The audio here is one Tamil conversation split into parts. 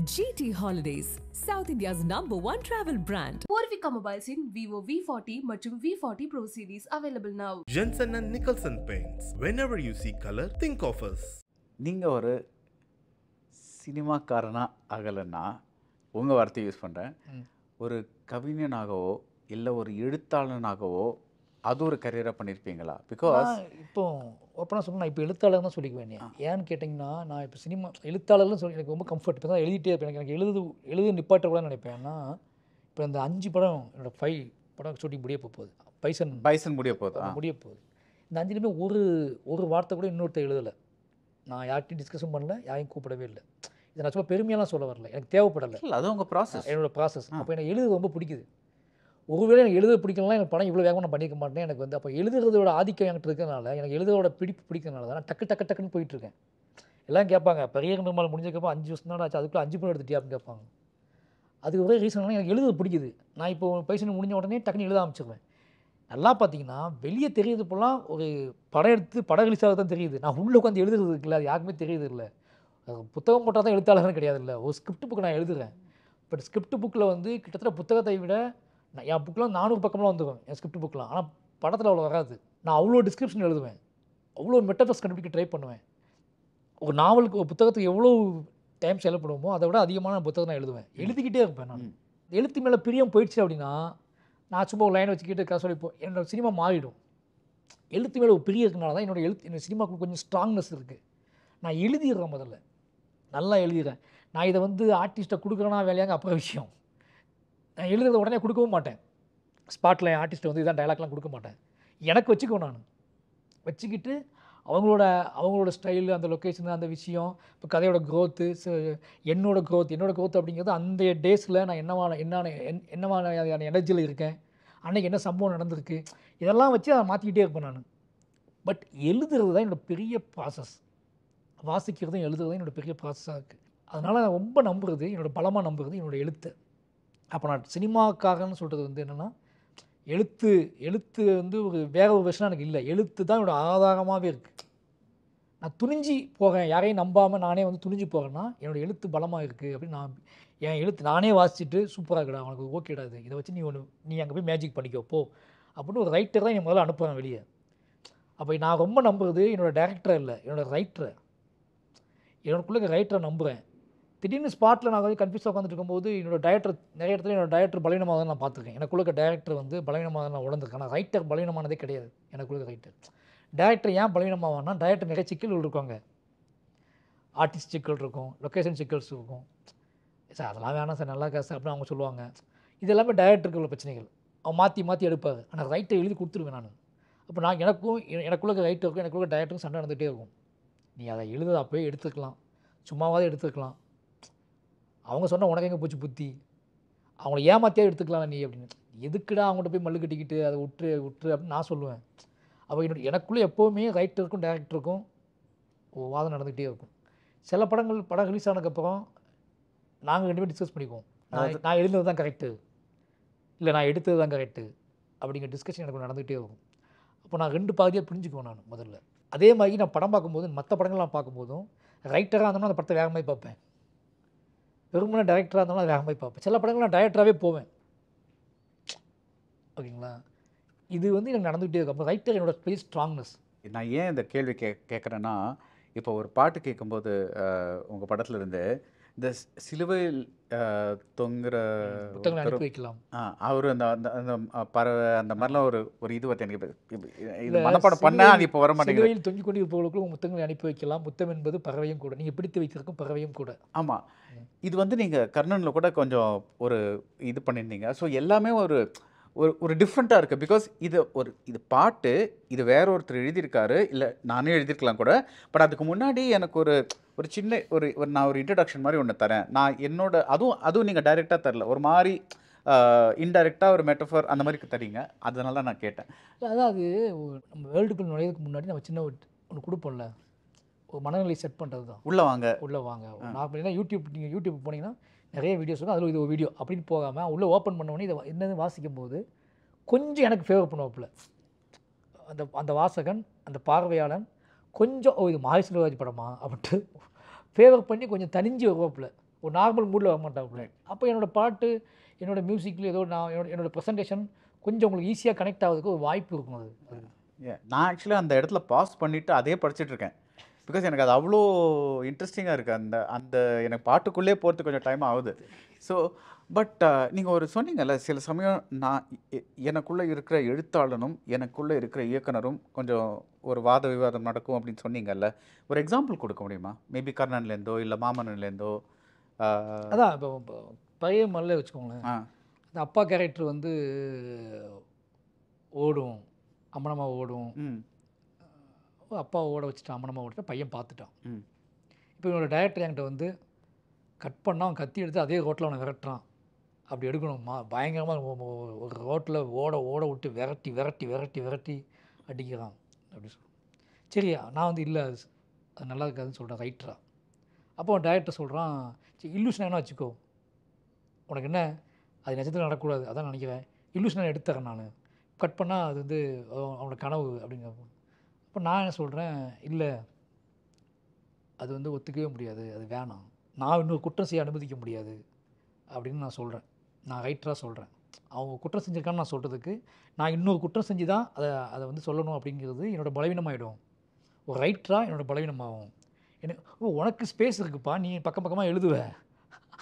GT Holidays, South India's #1 travel brand. Porvika Mobiles in Vivo V40 மற்றும் V40 Pro series available now. Jensen and Nicholson Paints. Whenever you see color, think of us. நீங்கள் ஒரு சினிமாக்காரனா ஆகலைன்னா உங்கள் வார்த்தையை யூஸ் பண்ணுறேன், ஒரு கவிஞனாகவோ இல்லை ஒரு எழுத்தாளனாகவோ அது ஒரு கரியராக பண்ணியிருப்பீங்களா? பிகாஸ் இப்போ ஓப்பனாக சொன்னால் நான் இப்போ எழுத்தாளர் தான் சொல்லிக்குவேன். ஏன்னு கேட்டிங்கன்னா, நான் இப்போ சினிமா எழுத்தாளர்னு சொல்லி எனக்கு ரொம்ப கம்ஃபர்ட். இப்போ தான் எழுதிட்டே இருப்பேன். எனக்கு எழுது நிப்பாட்ட கூட நினைப்பேன். ஏன்னா இப்போ இந்த 5 படம் என்னோடய 5 படம் ஷூட்டிங் முடிய போகுது. பைசன் முடிய போகுது. இந்த 5லுமே ஒரு வார்த்தை கூட இன்னொருத்தர் எழுதலை. நான் யார்கிட்டையும் டிஸ்கஷன் பண்ணல, யாரையும் கூப்பிடவே இல்லை. இதை நான் சும்மா பெருமையெல்லாம் சொல்ல வரல, எனக்கு தேவைப்படலை. அது உங்கள் ப்ராசஸ், என்னோடய ப்ராசஸ். அப்போ எனக்கு எழுதுறது ரொம்ப பிடிக்குது. ஒருவேளை எனக்கு எழுத பிடிக்கலாம், எனக்கு படம் இவ்வளோ வேகமாக நான் பண்ணிக்க மாட்டேன். எனக்கு வந்து அப்போ எழுதுறதோட ஆதிக்கம் என்கிட்ட இருக்கிறதுனால, எனக்கு எழுதுறதோட பிடிக்கிறதுனால தான் நான் டக்குன்னு போயிட்டுருக்கேன். எல்லாம் கேட்பாங்க, பெரிய நிர்மால் முடிஞ்சக்கப்போ 5 வருஷம் தான் ஆச்சு, அதுக்குள்ளே 5 படம் எடுத்துட்டியா அப்படின்னு கேட்பாங்க. அதுக்கு ஒரே ரீசன் எனக்கு எழுத பிடிக்குது. நான் இப்போ பைசன் முடிஞ்ச உடனே டக்குன்னு எழுத ஆரம்பிச்சிருவேன். நல்லா பார்த்தீங்கன்னா வெளியே தெரியுது போலாம், ஒரு படம் எடுத்து படம் ரிலீஸ் ஆக தான் தெரியுது. நான் உள்ளே உட்காந்து எழுதுறது இருக்குல்ல, அது யாருக்குமே தெரியுது இல்லை. புத்தகம் போட்டால் தான் எழுத்தாளர்னு கிடையாது இல்லை. ஒரு ஸ்கிரிப்ட் புக் நான் எழுதுகிறேன். பட் ஸ்கிரிப்ட் புக்கில் வந்து கிட்டத்தட்ட புத்தகத்தை விட என் புக்கெலாம் 400 பக்கம்லாம் வந்துடும் என் ஸ்கிரிப்ட் புக்கெலாம். ஆனால் படத்தில் அவ்வளோ வராது. நான் அவ்வளோ டிஸ்கிரிப்ஷன் எழுதுவேன், அவ்வளோ மெட்டஃபர்ஸ் கண்டுபிடிக்க ட்ரை பண்ணுவேன். ஒரு நாவலுக்கு ஒரு புத்தகத்துக்கு எவ்வளோ டைம் செலப்படுமோ அதை விட அதிகமான புத்தகம் நான் எழுதுவேன். எழுதிக்கிட்டே இருப்பேன். நான் எழுத்து மேலே பிரியம் போயிடுச்சு அப்படின்னா நான் சும்மா ஒரு லைன் வச்சுக்கிட்டு சொல்லிப்போம், என்னோடய சினிமா மாறிடும். எழுத்து மேலே ஒரு பிரியம் இருக்கிறனால தான் என்னோடய சினிமாவுக்கு கொஞ்சம் ஸ்ட்ராங்னஸ் இருக்குது. நான் எழுதிடுறேன், முதல்ல நல்லா எழுதிடுறேன். நான் இதை வந்து ஆர்டிஸ்ட்டை கொடுக்குறேன்னா வேலையாங்க அப்புறம் விஷயம். நான் எழுதுறத உடனே கொடுக்கவும் மாட்டேன். ஸ்பாட்டில் என் ஆர்டிஸ்ட்டை வந்து இதான் டைலாக்லாம் கொடுக்க மாட்டேன். எனக்கு வச்சுக்குவேன். நான் வச்சுக்கிட்டு அவங்களோட ஸ்டைலு, அந்த லொக்கேஷனு, அந்த விஷயம், இப்போ கதையோட க்ரோத்து, என்னோட க்ரோத் அப்படிங்கிறது அந்த டேஸில் நான் என்னமான எனர்ஜியில் இருக்கேன், அன்றைக்கி என்ன சம்பவம் நடந்திருக்கு, இதெல்லாம் வச்சு அதை மாற்றிக்கிட்டே இருப்பேன் நான். பட் எழுதுறது தான் என்னோடய பெரிய ப்ராசஸ். வாசிக்கிறதும் எழுதுறதும் என்னோடய பெரிய ப்ராசஸாக இருக்குது. அதனால் நான் ரொம்ப நம்புறது, என்னோடய பலமாக நம்புறது என்னோடய எழுத்தை. அப்போ நான் சினிமாக்காரன்னு சொல்கிறது வந்து என்னென்னா, எழுத்து வந்து வேற ஒரு விஷயம் எனக்கு இல்லை. எழுத்து தான் என்னோடய ஆதாரமாகவே இருக்குது. நான் துணிஞ்சு போகிறேன், யாரையும் நம்பாமல் நானே வந்து துணிஞ்சு போகிறேன்னா என்னோடய எழுத்து பலமாக இருக்குது அப்படின்னு நான் என் எழுத்து நானே வாசிச்சுட்டு சூப்பராக இருக்கடா, அவனுக்கு ஓகேடா, இதை வச்சு நீ அங்கே போய் மேஜிக் பண்ணிக்கோ போ அப்படின்னு ஒரு ரைட்டர் தான் என் முதல்ல அனுப்புகிறேன் வெளியே. அப்போ நான் ரொம்ப நம்புறது என்னோடய டேரக்டரை இல்லை, என்னோடய ரைட்டரை. என்னோடக்குள்ளே ரைட்டரை நம்புகிறேன். திடீர்னு ஸ்பாட்டில் நான் வந்து கன்ஃபியூஸாக உட்காந்துட்டு இருக்கும்போது என்னோடய டைரக்டர் நிறைய இடத்துல என்னோடய டைரக்டர் பலவீனமாக தான் நான் பார்த்துருக்கேன். எனக்குள்ள டைரக்டர் வந்து பலவீனமாக தான் நான் உணர்ந்துருக்கேன். ஆனால் ரைட்டர் பலவீனமானதே கிடையாது. எனக்குள்ள டைரக்டர் ஏன் பலவீனமாகனா, டைரக்டர் நிறைய சிக்கல்கள் இருக்காங்க. ஆர்டிஸ்ட் சிக்கல் இருக்கும், லொக்கேஷன் சிக்கல்ஸ் இருக்கும். சார் அதெல்லாம் வேணாம் சார், நல்லா சார் அப்படின்னு அவங்க சொல்லுவாங்க. இது எல்லாமே டைரக்டருக்கு உள்ள பிரச்சனைகள். அவன் மாற்றி எடுப்பார். ஆனால் ரைட்டர் எழுதி கொடுத்துருவேன் நான். அப்போ நான் எனக்குள்ள ரைட்டருக்கும் எனக்குள்ள டைரக்டருக்கும் சண்டை நடந்துகிட்டே இருக்கும். நீ அதை எழுத அப்போயே எடுத்துக்கலாம், சும்மாவாவது எடுத்துக்கலாம், அவங்க சொன்னால் உனக்கு எங்கே போச்சு புத்தி, அவங்கள ஏமாற்றியா எடுத்துக்கலாம் நீ அப்படின்னு. எதுக்குடா அவங்கள்ட்ட போய் மல்லு கட்டிக்கிட்டு அதை விட்டு அப்படின்னு நான் சொல்லுவேன். அப்போ எனக்குள்ளே எப்போவுமே ரைட்டருக்கும் டேரக்டருக்கும் வாதம் நடந்துகிட்டே இருக்கும். சில படம் ரிலீஸ் ஆனதுக்கப்புறம் நாங்கள் 2 பேரும் டிஸ்கஸ் பண்ணிக்குவோம். நான் எழுதுனது தான் கரெக்டு, இல்லை நான் எடுத்தது தான் கரெக்டு அப்படிங்கிற டிஸ்கஷன் எனக்கு நடந்துகிட்டே இருக்கும். அப்போ நான் 2 பாதியாக பிரிஞ்சுக்குவேன் நான் முதல்ல. அதே மாதிரி நான் படம் பார்க்கும்போது, மற்ற படங்கள் நான் பார்க்கும்போதும் ரைட்டராக இருந்தோம்னா அந்த படத்தை வேக மாதிரி பார்ப்பேன், வெறுமனே டைரக்டராக இருந்தாலும் அது வேக மாதிரி பார்ப்பேன். சில படங்கள் நான் டைரக்டராகவே போவேன். ஓகேங்களா, இது வந்து எனக்கு நடந்துகிட்டே இருக்கும். அப்போ ரைட்டர் என்னோட பெரிய ஸ்ட்ராங்னஸ். நான் ஏன் இந்த கேள்வி கேட்குறேன்னா, இப்போ ஒரு பாட்டு கேட்கும்போது உங்கள் படத்தில் இருந்து இந்த சிலுவையில் தொங்குற புத்தகங்களை அனுப்பி வைக்கலாம், அவர் அந்த அந்த பறவை அந்த மாதிரிலாம் ஒரு இது வந்து எனக்கு இது மனப்பாடம் பண்ணால் அது இப்போ வர மாட்டேங்குது. சிலுவையில் தொங்கிக் கொண்டு இருப்பவர்களுக்கு முத்தங்களை அனுப்பி வைக்கலாம், முத்தம் என்பது பறவையும் கூட, நீங்கள் பிடித்து வைத்திருக்கும் பறவையும் கூட. ஆமாம், இது வந்து நீங்கள் கர்ணனில் கூட கொஞ்சம் ஒரு இது பண்ணியிருந்தீங்க. ஸோ எல்லாமே ஒரு டிஃப்ரெண்ட்டாக இருக்குது. பிகாஸ் இது பாட்டு, இது வேற ஒருத்தர் எழுதியிருக்காரு, இல்லை நானே எழுதியிருக்கலாம் கூட. பட் அதுக்கு முன்னாடி எனக்கு ஒரு சின்ன நான் ஒரு இன்ட்ரடக்ஷன் மாதிரி ஒன்று தரேன். நான் என்னோட அதுவும் நீங்கள் டைரெக்டாக தரல, ஒரு மாதிரி இன்டைரக்டாக ஒரு மெட்டஃபர் அந்த மாதிரி தரீங்க. அதனால தான் நான் கேட்டேன். அதாவது நம்ம வேர்ல்டுக்குள் நுழையதுக்கு முன்னாடி நம்ம சின்ன ஒன்று கொடுப்போம்ல, ஒரு மனநிலை செட் பண்ணுறது தான். உள்ளே வாங்க. நான் அப்படின்னா நீங்கள் யூடியூப் போனீங்கன்னா நிறைய வீடியோஸ் இருக்கும், அதில் இது ஒரு வீடியோ அப்படின்னு போகாமல் உள்ளே ஓப்பன் பண்ணோடனே இதை என்னது வாசிக்கும் போது கொஞ்சம் எனக்கு ஃபேவர் பண்ணுவாப்புல அந்த வாசகன், அந்த பார்வையாளன் கொஞ்சம் இது மாரி செல்வராஜ் படமா அப்படின்ட்டு ஃபேவர் பண்ணி கொஞ்சம் தனிஞ்சு வருவாப்புல. ஒரு நார்மல் மூடில் வர மாட்டாப்புல. அப்போ என்னோடய பாட்டு, என்னோடய மியூசிக்கில் ஏதோ நான் என்னோடய ப்ரெசன்டேஷன் கொஞ்சம் உங்களுக்கு ஈஸியாக கனெக்ட் ஆகிறதுக்கு ஒரு வாய்ப்பு இருக்கும். அது நான் ஆக்சுவலாக அந்த இடத்துல பாஸ் பண்ணிவிட்டு அதே படிச்சுட்டு இருக்கேன். பிகாஸ் எனக்கு அது அவ்வளோ இன்ட்ரெஸ்டிங்காக இருக்குது. அந்த அந்த எனக்கு பாட்டுக்குள்ளே போகிறதுக்கு கொஞ்சம் டைம் ஆகுது. ஸோ பட் நீங்கள் ஒரு சொன்னீங்கல்ல, சில சமயம் நான் எனக்குள்ளே இருக்கிற எழுத்தாளனும் எனக்குள்ளே இருக்கிற இயக்குனரும் கொஞ்சம் ஒரு வாத விவாதம் நடக்கும் அப்படின்னு சொன்னீங்கல்ல. ஒரு எக்ஸாம்பிள் கொடுக்க முடியுமா? மேபி கர்ணன்லேருந்தோ இல்லை மாமன்னன்லேருந்தோ. அதான் இப்போ பழைய மல்ல வச்சுக்கோங்களேன். அந்த அப்பா கேரக்டர் வந்து ஓடும், அம்மனமாக ஓடும். அப்பா ஓட வச்சுட்டான், அம்மனமாக ஓடிட்டு பையன் பார்த்துட்டான். இப்போ என்னோடய டைரக்டர் என்கிட்ட வந்து கட் பண்ணால் அவன் கத்தி எடுத்து அதே ரோட்டில் அவனை விரட்டுறான். அப்படி எடுக்கணுமா? பயங்கரமாக ஒரு ரோட்டில் ஓட ஓட விட்டு விரட்டி விரட்டி விரட்டி விரட்டி அடிக்கிறான் அப்படி சொல்லுவான். சரி, நான் வந்து இல்லை அது நல்லா இருக்காதுன்னு சொல்கிறேன் ரைட்டராக. அப்போ அவன் டைரக்டர் சொல்கிறான், சரி இல்லூஷன் என்ன வச்சுக்கோ, உனக்கு என்ன அது நிஜத்தில் நடக்கூடாது அதான் நினைக்கிறேன், இல்லூஷன் எடுத்துறேன் நான், கட் பண்ணால் அது வந்து அவனோட கனவு அப்படிங்கிறப்போ. அப்போ நான் என்ன சொல்கிறேன், இல்லை அது வந்து ஒத்துக்கவே முடியாது, அது வேணாம், நான் இன்னொரு குற்றம் செய்ய அனுமதிக்க முடியாது அப்படின்னு நான் சொல்கிறேன். நான் ரைட்டராக சொல்கிறேன். அவங்க குற்றம் செஞ்சுருக்கான்னு நான் சொல்கிறதுக்கு நான் இன்னொரு குற்றம் செஞ்சு தான் அதை வந்து சொல்லணும் அப்படிங்கிறது என்னோடய பலவீனமாகிடும். ஒரு ரைட்டராக என்னோடய பலவீனமாகும். எனக்கு உனக்கு ஸ்பேஸ் இருக்குப்பா, நீ பக்கம் பக்கமாக எழுதுவ,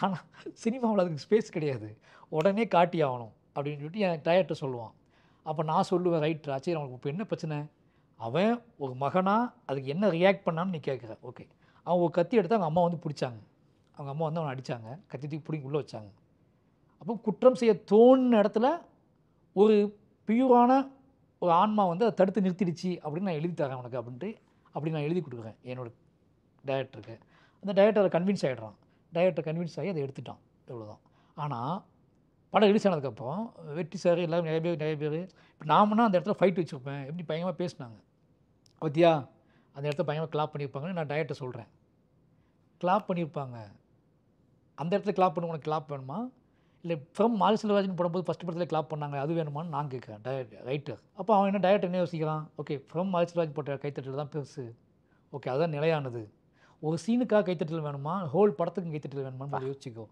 ஆனால் சினிமாவில் அதுக்கு ஸ்பேஸ் கிடையாது, உடனே காட்டி ஆகணும் அப்படின்னு சொல்லிட்டு என் டைரக்டர் சொல்லுவான். அப்போ நான் சொல்லுவேன் ரைட்டரா, சரி அவனுக்கு இப்போ என்ன பிரச்சனை, அவன் ஒரு மகனாக அதுக்கு என்ன ரியாக்ட் பண்ணான்னு நீ கேட்குற. ஓகே, அவன் ஒரு கத்தி எடுத்து அவங்க அம்மா வந்து பிடிச்சாங்க, அவங்க அம்மா வந்து அவனை அடித்தாங்க, கத்தி தூக்கி பிடிங்கி உள்ளே வச்சாங்க. அப்போ குற்றம் செய்ய தோணுன இடத்துல ஒரு பியூரான ஒரு ஆன்மா வந்து அதை தடுத்து நிறுத்திடுச்சு அப்படின்னு நான் எழுதி தரேன் உனக்கு அப்படின்ட்டு அப்படி நான் எழுதி கொடுக்குறேன் என்னோடய டைரக்டருக்கு. அந்த டைரக்டரை கன்வின்ஸ் ஆகிடுறான். டைரக்டர் கன்வின்ஸ் ஆகி அதை எடுத்துட்டான், இவ்வளோதான். ஆனால் படம் ரிலீஸ் ஆனதுக்கப்புறம் வெற்றி சார் எல்லோரும் நிறைய பேர் இப்போ நாமனா அந்த இடத்துல ஃபைட் வச்சுருப்பேன், எப்படி பயங்கரமாக பேசினாங்க பத்தியா, அந்த இடத்துல பயங்கரமாக கிளாப் பண்ணியிருப்பாங்கன்னு நான் டைரக்டர் சொல்கிறேன். கிளாப் பண்ணியிருப்பாங்க, அந்த இடத்துல கிளாப் பண்ண உனக்கு கிளாப் வேணுமா, இல்லை ஃப்ரம் மாரி செல்வராஜன் போடும்போது ஃபஸ்ட் படத்தில் கிளாப் பண்ணாங்க அது வேணுமான்னு நான் கேட்குறேன் ரைட்டர். அப்போ அவன் என்ன டைரக்டர் என்ன யோசிக்கிறான், ஓகே ஃப்ரம் மாரி செல்வராஜ் போட்ட கைத்தட்டல் தான் பெருசு, ஓகே அதுதான் நிலையானது, ஒரு சீனுக்காக கைத்தட்டல் வேணுமா, ஹோல் படத்துக்கு கைத்தட்டல் வேணுமான்னு யோசிச்சிக்கோ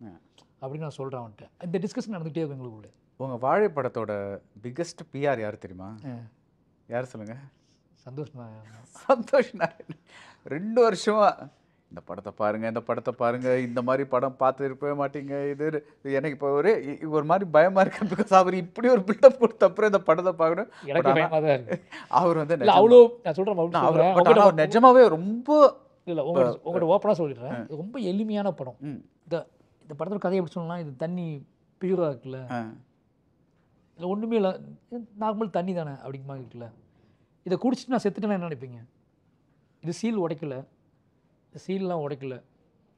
அப்படின்னு நான் சொல்கிறேன் அவன்கிட்ட. இந்த டிஸ்கஷன் நடந்துகிட்டே இருக்கும் எங்களுக்குள்ளே. உங்கள் வாழை படத்தோட பிக்கஸ்ட் பிஆர் யார் தெரியுமா? யார் சொல்லுங்கள்? சந்தோஷ் நாராயணன். சந்தோஷ் நாராயணன் 2 வருஷமாக இந்த படத்தை பாருங்கள், இந்த படத்தை பாருங்கள், இந்த மாதிரி படம் பார்த்து இருக்கவே மாட்டீங்க, இது எனக்கு இப்போ ஒரு மாதிரி பயமாக இருக்குது. பிகாஸ் அவர் இப்படி ஒரு பில்டப் கொடுத்த அப்புறம் இந்த படத்தை பார்க்கணும் எனக்கு பயமாக தான் இருக்குது. அவர் வந்து அவ்வளோ நான் சொல்கிறேன் அவர் நிஜமாவே ரொம்ப இல்லை உங்கள்கிட்ட ஓப்பனாக சொல்லிடுறேன், ரொம்ப எளிமையான படம். இந்த படத்தோட கதையை எப்படி சொல்லலாம், இது தண்ணி பியூராக இருக்குல்ல, இல்லை ஒன்றுமே இல்லை, நார்மல் தண்ணி தானே அப்படிங்கிற இருக்குல்ல, இதை குடிச்சிட்டு நான் செத்துட்டேன்னு என்ன நினைப்பீங்க? இது சீல் உடைக்கல, இந்த சீல்லாம் உடைக்கல,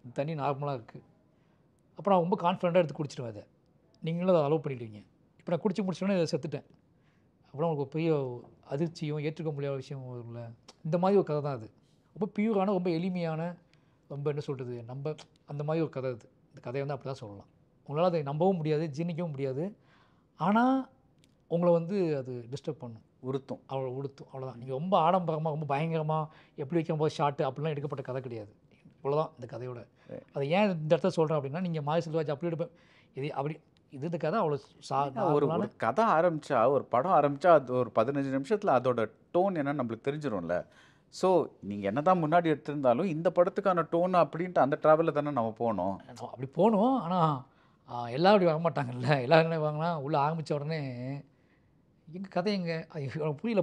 இந்த தண்ணி நார்மலாக இருக்குது. அப்போ நான் ரொம்ப கான்ஃபிடண்ட்டாக எடுத்து குடிச்சிடுவேன். அதை நீங்களும் அதை அலோவ் பண்ணிடுவீங்க. இப்போ நான் குடிச்சு முடிச்சோன்னே இதை செத்துட்டேன், அப்புறம் உங்களுக்கு பெரிய அதிர்ச்சியும் ஏற்றுக்க முடியாத விஷயம் இல்லை. இந்த மாதிரி ஒரு கதை தான் அது, ரொம்ப பியூரான ரொம்ப எளிமையான ரொம்ப என்ன சொல்கிறது நம்ம அந்த மாதிரி ஒரு கதை அது. இந்த கதையை வந்து அப்படி தான் சொல்லலாம். உங்களால் அதை நம்பவும் முடியாது, ஜீர்ணிக்கவும் முடியாது, ஆனால் உங்களை வந்து அது டிஸ்டர்ப் பண்ணும், உறுத்தும், அவ்வளோதான். நீங்கள் ரொம்ப ஆடம்பரமாக ரொம்ப பயங்கரமாக எப்படி வைக்கும் போது ஷார்ட்டு அப்படிலாம் எடுக்கப்பட்ட கதை கிடையாது. இவ்வளோதான் இந்த கதையோட. அதை ஏன் இந்த இடத்துல சொல்கிறேன் அப்படின்னா, நீங்கள் மாரி செல்வராஜ் அப்படி எடுப்பேன் இது அப்படி இது இந்த கதை அவ்வளோ ஒரு கதை ஆரம்பித்தா, ஒரு படம் ஆரம்பித்தா அது ஒரு 15 நிமிஷத்தில் அதோட டோன் என்னன்னு நம்மளுக்கு தெரிஞ்சிடும்ல. ஸோ நீங்கள் என்ன தான் முன்னாடி எடுத்திருந்தாலும் இந்த படத்துக்கான டோன் அப்படின்ட்டு அந்த ட்ராவலில் தானே நம்ம போகணும். அப்படி போகணும். ஆனால் எல்லோரும் அப்படி வரமாட்டாங்கல்ல. எல்லோரும் என்ன வாங்கினா உள்ளே ஆரம்பித்த உடனே எங்கள் கதை எங்கே எனக்கு புரியல.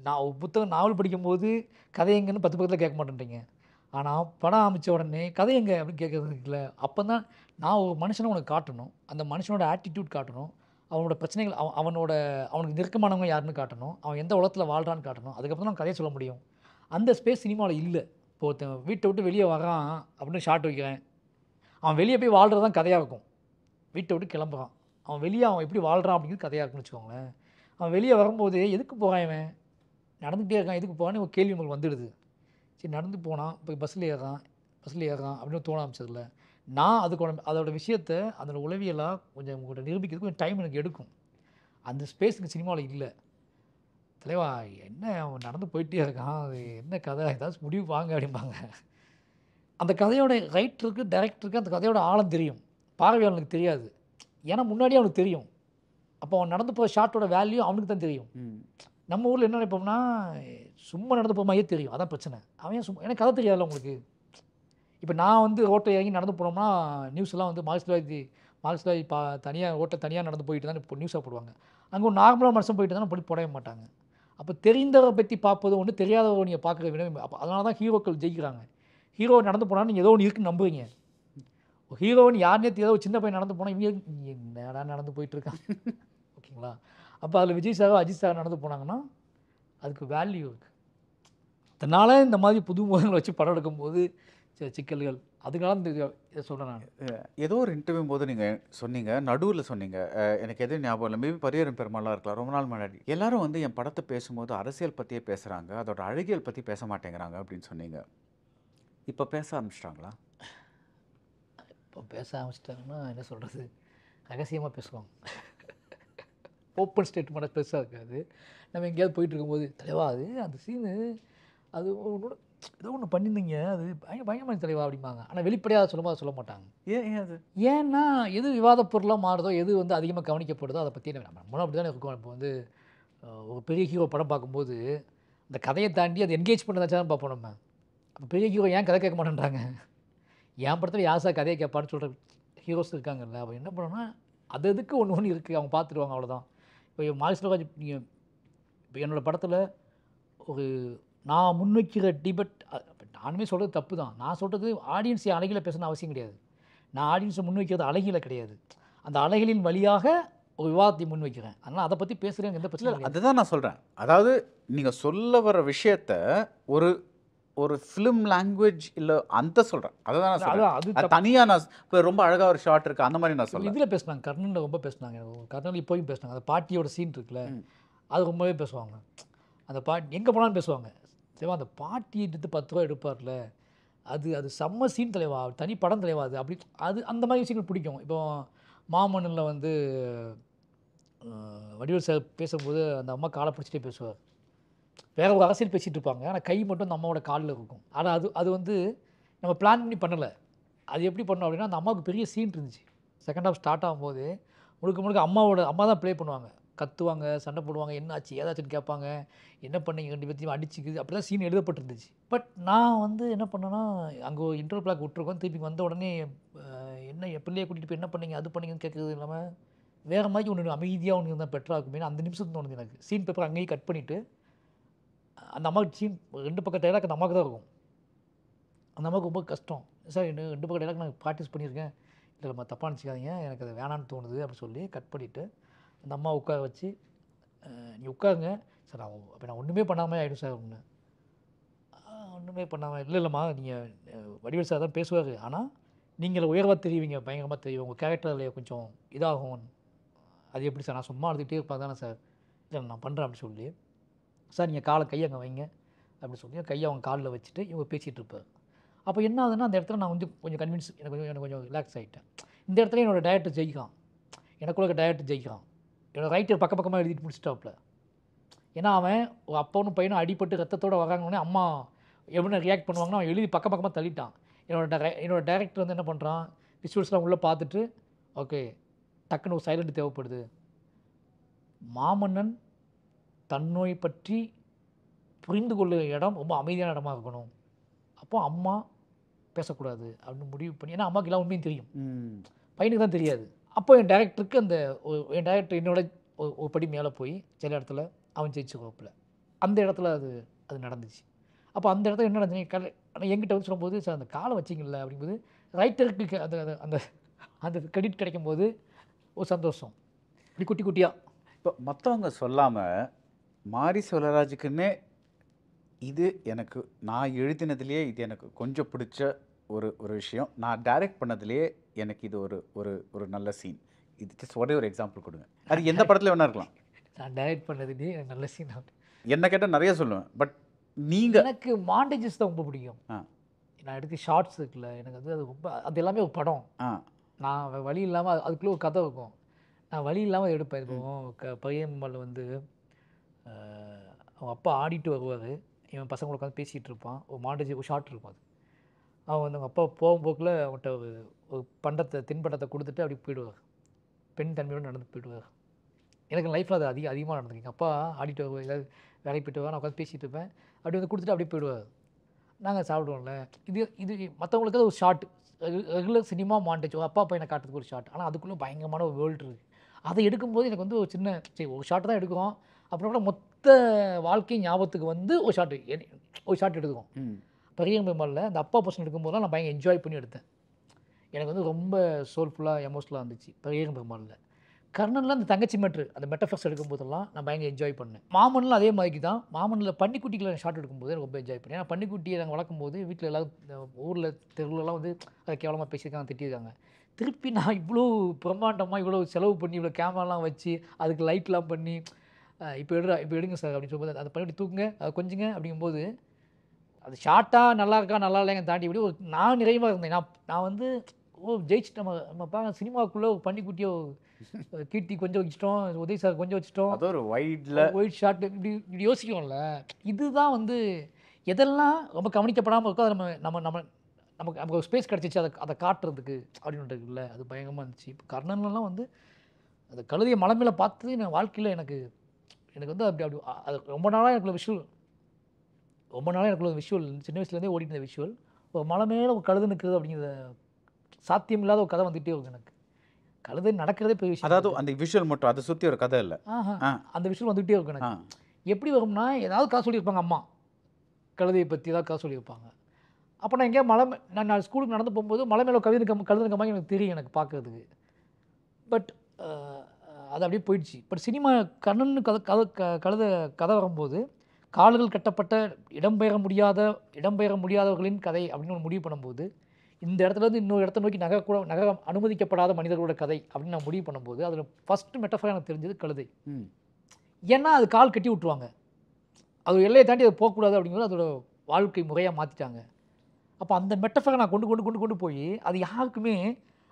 நான் புத்தகம் நாவல் படிக்கும்போது கதை எங்கன்னு 10 பக்கத்தில் கேட்க மாட்டேன்றீங்க, ஆனால் படம் ஆரம்பித்த உடனே கதை எங்கே அப்படின்னு கேட்குறது இல்லை. அப்போ தான் நான் ஒரு மனுஷனை உனக்கு காட்டணும், அந்த மனுஷனோட ஆட்டிடியூட் காட்டணும், அவனோட பிரச்சனைகள் அவனுக்கு நெருக்கமானவங்க யாருன்னு காட்டணும், அவன் எந்த உலகத்தில் வாழ்கிறான்னு காட்டணும், அதுக்கப்புறம் தான் கதையை சொல்ல முடியும். அந்த ஸ்பேஸ் சினிமாவில் இல்லை. இப்போ ஒருத்தன் வீட்டை விட்டு வெளியே வரான் அப்படின்னு ஷார்ட் வைக்கிறேன், அவன் வெளியே போய் வாழ்கிறது தான் கதையாக இருக்கும். வீட்டை விட்டு கிளம்புறான், அவன் வெளியே அவன் எப்படி வாழ்கிறான் அப்படிங்கிறது கதையாக இருக்குன்னு வச்சுக்கோங்களேன். அவன் வெளியே வரும்போது எதுக்கு போகிறான், இவன் நடந்துகிட்டே இருக்கான், எதுக்கு போகிறான்னு ஒரு கேள்வி உங்களுக்கு வந்துடுது. சரி நடந்து போனான், இப்போ பஸ்ஸில் ஏறான் அப்படின்னு தோண ஆரம்பிச்சதில்ல. நான் அதோட விஷயத்தை அதோட உளவியலாக கொஞ்சம் உங்கள்கிட்ட நிரூபிக்கிறதுக்கு கொஞ்சம் டைம் எனக்கு எடுக்கும். அந்த ஸ்பேஸுக்கு சினிமாவில் இல்லை. தலைவா என்ன அவன் நடந்து போயிட்டே இருக்கான், அது என்ன கதை, ஏதாச்சும் முடிவு வாங்க அப்படிம்பாங்க. அந்த கதையோட ரைட்டருக்கு டைரக்டருக்கு அந்த கதையோட ஆழம் தெரியும், பார்வையாளனுக்கு தெரியாது. ஏன்னா முன்னாடியே அவனுக்கு தெரியும். அப்போ அவன் நடந்து போகிற ஷார்ட்டோட வேல்யூ அவனுக்கு தான் தெரியும். நம்ம ஊரில் என்ன நினைப்போம்னா சும்மா நடந்து போகிற மாதிரியே தெரியும், அதான் பிரச்சனை. அவன் சும்மா எனக்கு கதை தெரியாதுல்ல உங்களுக்கு. இப்போ நான் வந்து ரோட்டை இறங்கி நடந்து போனோம்னா நியூஸ்லாம் வந்து மார்க்ஸ்வாதி தனியாக ரோட்டை தனியாக நடந்து போயிட்டு தான் இப்போ நியூஸாக போடுவாங்க. அங்கே ஒரு நார்மலாக மனுஷன் போயிட்டு தான் போடவே மாட்டாங்க. அப்போ தெரிந்தவரை பற்றி பார்ப்பது ஒன்று, தெரியாதவரை நீங்கள் பார்க்குற விட. அப்போ அதனால தான் ஹீரோக்கள் ஜெயிக்கிறாங்க. ஹீரோ நடந்து போனால் நீங்கள் ஏதோ ஒன்று இருக்குன்னு நம்புவீங்க. ஹீரோன்னு யாருனே தெரியாத ஒரு சின்ன பையன் நடந்து போனால் இவங்க என்னடா நடந்து போயிட்டுருக்கான். ஓகேங்களா? அப்போ அதில் விஜய் சாரோ அஜித் சாரோ நடந்து போனாங்கன்னா அதுக்கு வேல்யூ இருக்குது. அதனால் இந்த மாதிரி புது முகங்களை வச்சு படம் எடுக்கும்போது சிக்கல்கள், அதுக்காக இதை சொல்கிறேன் நான். ஏதோ ஒரு இன்டர்வியூ போது நீங்கள் சொன்னீங்க, நடுவில் சொன்னீங்க, எனக்கு எதுவும் ஞாபகம் இல்லை, மேபி பரியரும் பெருமாளாக இருக்கலாம், ரொம்ப நாள் முன்னாடி. எல்லாரும் வந்து என் படத்தை பேசும்போது அரசியல் பற்றியே பேசுகிறாங்க, அதோட அழகியல் பற்றி பேச மாட்டேங்கிறாங்க அப்படின்னு சொன்னீங்க. இப்போ பேச ஆரம்பிச்சிட்டாங்களா? இப்போ பேச ஆரம்பிச்சிட்டாங்கன்னா என்ன சொல்கிறது, ரகசியமாக பேசுவாங்க. ஓப்பன் ஸ்டேட்மெண்ட்டாக பெருசாக இருக்காது. நம்ம எங்கேயாவது போயிட்டு இருக்கும்போது, தலைவா அது அந்த சீனு அது ஏதோ ஒன்று பண்ணியிருந்தீங்க, அது பயங்கரமான தலைவா அப்படிம்பாங்க. ஆனால் வெளிப்படையாக சொல்ல மாட்டாங்க. ஏன் அது? ஏன்னா எது விவாத பொருளாக மாறுதோ, எது வந்து அதிகமாக கவனிக்கப்படுதோ அதை பற்றி நம்மளும் அப்படி தானே இருக்கும். இப்போ வந்து ஒரு பெரிய ஹீரோ படம் பார்க்கும்போது அந்த கதையை தாண்டி அது என்கேஜ் பண்ணதாச்சாலும் பார்ப்போம் நம்ம. அப்போ பெரிய ஹீரோ ஏன் கதை கேட்க மாட்டேன்றாங்க? என் படத்தில் யாசா கதையை கேட்பான்னு சொல்கிற ஹீரோஸ் இருக்காங்கல்ல. அப்போ என்ன பண்ணோன்னா அது எதுக்கு ஒன்று இருக்குது, அவங்க பார்த்துருவாங்க, அவ்வளோதான். இப்போ மாரிஸ்லராஜ் நீங்கள் இப்போ என்னோடய படத்தில் ஒரு நான் முன்வைக்கிற டிபேட், நானுமே சொல்கிறது தப்பு தான். நான் சொல்கிறது ஆடியன்ஸை அழகில் பேசணும்னு அவசியம் கிடையாது. நான் ஆடியன்ஸை முன்வைக்கிறது அழகில் கிடையாது, அந்த அழகிலின் வழியாக ஒரு விவாதத்தை முன்வைக்கிறேன். அதனால் அதை பற்றி பேசுகிறேன், எந்த பிரச்சனை இல்லை. அதுதான் நான் சொல்கிறேன். அதாவது நீங்கள் சொல்ல வர விஷயத்த ஒரு ஒரு ஃபிலிம் லாங்குவேஜ் இல்லை அந்த சொல்கிறேன், அதை தான் நான் சொல்கிறேன். அது தனியாக நான் இப்போ ரொம்ப அழகாக ஒரு ஷார்ட் இருக்குது அந்த மாதிரி நான் சொல்கிறேன். இதில் பேசினாங்க, கர்ணனில் ரொம்ப பேசினாங்க, கர்ணன் இப்போயும் பேசினாங்க. அந்த பாட்டியோட சீன் இருக்குல்ல, அது ரொம்பவே பேசுவாங்க. அந்த பாட்டி எங்கே போனாலும் பேசுவாங்க. சரிவா, அந்த பாட்டி எடுத்து 10 ரூபா எடுப்பார்ல, அது செம்ம சீன் தலைவா, தனி படம் தலைவா அது. அப்படி அது அந்த மாதிரி விஷயங்கள் பிடிக்கும். இப்போ மாமன்னனில் வந்து வடிவேல் சார் பேசும்போது அந்த அம்மா காலை பிடிச்சிட்டே பேசுவார். வேற ஒரு அரசியல் பேசிகிட்டு இருப்பாங்க, ஆனால் கை மட்டும் அந்த அம்மாவோட காலில் இருக்கும். ஆனால் அது வந்து நம்ம பிளான் பண்ணி பண்ணலை. அது எப்படி பண்ணோம் அப்படின்னா, அந்த அம்மாவுக்கு பெரிய சீன் இருந்துச்சு. செகண்ட் ஹாஃப் ஸ்டார்ட் ஆகும்போது முழுக்க அம்மா தான் ப்ளே பண்ணுவாங்க. கத்துவாங்க, சண்டை போடுவாங்க, என்ன ஆச்சு ஏதாச்சுன்னு கேட்பாங்க, என்ன பண்ணீங்க, 2 பேர்த்தையும் அடிச்சுக்குது, அப்படி தான் சீன் எழுதப்பட்டிருந்துச்சு. பட் நான் வந்து என்ன பண்ணேன்னா, அங்கே ஒரு இன்டர்வல் பிளாக் விட்டுருக்கோம், திருப்பி வந்த உடனே என்ன என் பிள்ளையை கூட்டிகிட்டு போய் என்ன பண்ணீங்க அது பண்ணீங்கன்னு கேட்குறது இல்லாமல் வேறு மாதிரி ஒன்று அமைதியாக ஒன்று இருந்தால் பெட்டராக இருக்குமே அந்த நிமிஷத்துக்கு தோணுது எனக்கு. சீன் பேப்பர் அங்கேயே கட் பண்ணிவிட்டு அந்த அம்மாவுக்கு சீன் 2 பக்கம் டைலாக் அந்த அம்மாவுக்கு தான் இருக்கும். அந்த அம்மாவுக்கு ரொம்ப கஷ்டம். சார் 2 பக்கம் டைலாக் நான் ப்ராக்டிஸ் பண்ணியிருக்கேன், இல்லை நம்ம தப்பாக நினச்சிக்காதீங்க, எனக்கு அது வேணான்னு தோணுது அப்படி சொல்லி கட் பண்ணிவிட்டு அந்த அம்மா உட்கார வச்சு, நீ உட்காருங்க சார், அப்போ நான் ஒன்றுமே பண்ணாமல் ஆகிடும் சார். ஒன்றுமே பண்ணாமல் இல்லைம்மா, நீங்கள் வடிவேல் சார் தான் பேசுவார், ஆனால் நீங்கள் உயர்வாக தெரிவிங்க, பயங்கரமாக தெரியும், உங்கள் கேரக்டரில் கொஞ்சம் இதாகும். அது எப்படி சார், நான் சும்மா அழுதுகிட்டே இருப்பேன் தானே சார், இல்லை நான் பண்ணுறேன் அப்படி சொல்லி, சார் நீங்கள் கையை அங்கே வைங்க அப்படி சொல்லி கையை அவங்க காலில் வச்சுட்டு இவங்க பேசிகிட்டு இருப்பார். அப்போ என்ன ஆகுதுன்னா, அந்த இடத்துல நான் வந்து கொஞ்சம் கன்வின்ஸ், எனக்கு கொஞ்சம் ரிலாக்ஸ் ஆகிட்டேன். இந்த இடத்துல என்னோடய டைரக்டர் ஜெயிக்கிறான், எனக்குள்ள டைரக்டர் ஜெயிக்கிறான். என்னோடய ரைட்டர் பக்கமாக எழுதிட்டு முடிச்சிட்டாப்புல. ஏன்னா அவன் ஒரு அப்பனும் பையனும் அடிப்பட்டு ரத்தத்தோடு வராங்கன்னே அம்மா எவ்வளோ ரியாக்ட் பண்ணுவாங்கன்னா அவன் எழுதி பக்கமாக தள்ளிட்டான். என்னோட டைரக்டர் வந்து என்ன பண்ணுறான், விஷுவல்ஸ்லாம் உள்ளே பார்த்துட்டு, ஓகே டக்குன்னு ஒரு சைலண்ட் தேவைப்படுது, மாமன்னன் தன்னோய் பற்றி புரிந்து கொள்ளுற இடம் ரொம்ப அமைதியான இடமா இருக்கணும், அப்போ அம்மா பேசக்கூடாது அப்படின்னு முடிவு பண்ணி, ஏன்னா அம்மாவுக்கு எல்லாம் உண்மையும் தெரியும், பையனுக்கு தான் தெரியாது. அப்போ என் டைரக்டருக்கு என் டைரக்டர் என்னோட ஒரு படி மேலே போய் சில இடத்துல அவன் ஜெயிச்சு கோப்பில் அந்த இடத்துல அது நடந்துச்சு. அப்போ அந்த இடத்துல என்ன நடந்துச்சு, ஆனால் என்கிட்ட வந்து சொல்லும்போது, சார் அந்த காலை வச்சிங்கல்ல அப்படிங்கும்போது ரைட்டருக்கு அந்த அந்த அந்த கிரெடிட் கிடைக்கும்போது ஒரு சந்தோஷம். இப்படி குட்டி குட்டியாக இப்போ மற்றவங்க சொல்லாமல் மாரி செல்வராஜுக்குன்னே இது எனக்கு நான் எழுதினதுலேயே இது எனக்கு கொஞ்சம் பிடிச்ச ஒரு விஷயம், நான் டைரக்ட் பண்ணதுலேயே எனக்கு இது ஒரு நல்ல சீன், இது ஜஸ்ட் ஒரே ஒரு எக்ஸாம்பிள் கொடுங்க. அது எந்த படத்தில் வேணா இருக்கலாம். நான் டைரக்ட் பண்ணதுலேயே எனக்கு நல்ல சீன் என்ன கேட்டால் நிறைய சொல்லுவேன், பட் நீங்கள் எனக்கு மாண்டேஜஸ் தான் ரொம்ப பிடிக்கும். நான் எடுத்து ஷார்ட்ஸ் இருக்குல்ல, எனக்கு அது ரொம்ப அது எல்லாமே ஒரு படம். நான் வழி இல்லாமல் அதுக்குள்ளே ஒரு கதை இருக்கும், நான் வழி இல்லாமல் எடுப்பேன். இப்போ பையன்மல்ல வந்து அவங்க அப்பா ஆடிட்டு வருவார், இவன் பசங்களை உட்காந்து பேசிகிட்டு இருப்பான், ஒரு மாண்டேஜ் ஒரு ஷார்ட் இருக்கும். அவன் வந்து அவங்க அப்பா போகும்போக்கில் அவன்கிட்ட ஒரு தின்பண்டத்தை கொடுத்துட்டு அப்படி போயிடுவார். பெண் தன்மையோடு நடந்து போயிடுவார். எனக்கு லைஃப்பில் அது அதிகமாக நடந்திருக்கு. எங்கள் அப்பா ஆடிட்டு ஏதாவது வேலைக்கு போய்ட்டு நான் உட்காந்து பேசிகிட்டு இருப்பேன். அப்படி வந்து கொடுத்துட்டு அப்படியே போயிடுவார். நாங்கள் சாப்பிடுவோம்ல. இது இது மற்றவங்களுக்கு அது ஒரு ஷார்ட் ரெகுலர் சினிமா மாண்டேஜ் அப்பா பையனை காட்டுறதுக்கு ஒரு ஷார்ட். ஆனால் அதுக்குள்ளே பயங்கரமான ஒரு வேர்ல்டு இருக்குது. அதை எடுக்கும்போது எனக்கு வந்து ஒரு சின்ன சரி ஒரு ஷார்ட் தான் எடுக்கிறோம். அப்புறம் கூட மொத்த வாழ்க்கை ஞாபகத்துக்கு வந்து ஒரு ஷார்ட் எடுத்துக்கும். பெரிய பெருமாளில் அந்த அப்பா பர்சன் எடுக்கும்போது நான் பயங்கர என்ஜாய் பண்ணி எடுத்தேன். எனக்கு வந்து ரொம்ப சோல்ஃபுல்லாக எமோஷனலாக இருந்துச்சு பெரிய பெருமாளில். கர்ணனில் அந்த தங்கச்சி அந்த மெட்டஃபர்ஸ் எடுக்கும்போதெல்லாம் நான் பயங்கர என்ஜாய் பண்ணேன். மாமனில் அதே மாதிரி தான். மாமனில் பன்னிக்குட்டிகளை ஷார்ட் எடுக்கும்போது எனக்கு ரொம்ப என்ஜாய் பண்ணேன். ஏன்னா பன்னிக்குட்டியை நாங்கள் வளர்க்கும் போது வீட்டில் எல்லோரும் ஊரில் தெருவுலலாம் வந்து அதை கேவலமாக பேசியிருக்காங்க, திட்டியிருக்காங்க. திருப்பி நான் இவ்வளோ பிரம்மாண்டமாக இவ்வளோ செலவு பண்ணி இவ்வளோ கேமராலாம் வச்சு அதுக்கு லைட்லாம் பண்ணி இப்போ எடுங்க சார் அப்படின்னு சொல்லும்போது அதை பண்ணிட்டு தூக்குங்க அதை கொஞ்சங்க அப்படிங்கும்போது அது ஷார்ட்டாக நல்லா இருக்கா நல்லா இல்லைங்க தாண்டி இப்படி ஒரு நான் நிறைவாக இருந்தேன். நான் வந்து ஜெயிச்சுட்டு நம்ம சினிமாவுக்குள்ளே பன்னிக்குட்டியோ கீர்த்தி கொஞ்சம் வச்சுட்டோம், உதய் சார் கொஞ்சம் வச்சுட்டோம், அது ஒரு ஒயிட் ஷார்ட் இப்படி யோசிக்கும்ல. இதுதான் வந்து எதெல்லாம் ரொம்ப கவனிக்கப்படாமல் இருக்கோ அதை நமக்கு ஒரு ஸ்பேஸ் கிடச்சிச்சு அதை காட்டுறதுக்கு அப்படின்ட்டு இல்லை. அது பயங்கரமாக இருந்துச்சு. இப்போ கர்ணன்லாம் வந்து அந்த கழுதையை மலை மேலே பார்த்து என் வாழ்க்கையில் எனக்கு வந்து அப்படி அது ரொம்ப நாளாக எனக்குள்ள விஷுவல் சின்ன வயசுலேருந்தே ஓடிட்டு இருந்த விஷுவல். ஒரு மலை மேலே ஒரு கழுதை நிற்குது அப்படிங்கிற சாத்தியம் இல்லாத ஒரு கதை வந்துகிட்டே இருக்கும் எனக்கு. கழுதை நடக்கிறதே பெரிய விஷயம். அதாவது அந்த விஷுவல் மட்டும் அதை சுற்றி ஒரு கதை இல்லை. அந்த விஷுவல் வந்துகிட்டே இருக்கும் எனக்கு. எப்படி வரும்னா ஏதாவது கதை சொல்லியிருப்பாங்க அம்மா, கழுதையை பற்றி ஏதாவது கதை சொல்லியிருப்பாங்க. அப்போ நான் எங்கேயா நான் ஸ்கூலுக்கு நடந்து போகும்போது மலை மேலே கழுதுன மாதிரி எனக்கு தெரியும் எனக்கு பார்க்குறதுக்கு. பட் அது அப்படியே போயிடுச்சு. பட் சினிமா கண்ணன்னு கதை வரும்போது கால்கள் கட்டப்பட்ட இடம்பெயர முடியாதவர்களின் கதை அப்படின்னு ஒரு முடிவு பண்ணும்போது, இந்த இடத்துலேருந்து இன்னொரு இடத்த நோக்கி நகர அனுமதிக்கப்படாத மனிதர்களோட கதை அப்படின்னு நான் முடிவு பண்ணும்போது அதில் ஃபஸ்ட்டு மெட்டஃபர் எனக்கு தெரிஞ்சது கழுதை. ஏன்னா அது கால் கட்டி விட்ருவாங்க, அது எல்லையை தாண்டி அது போகக்கூடாது அப்படிங்கிறது அதோட வாழ்க்கை முறையாக மாற்றிட்டாங்க. அப்போ அந்த மெட்டஃபரை நான் கொண்டு போய் அது யாருக்குமே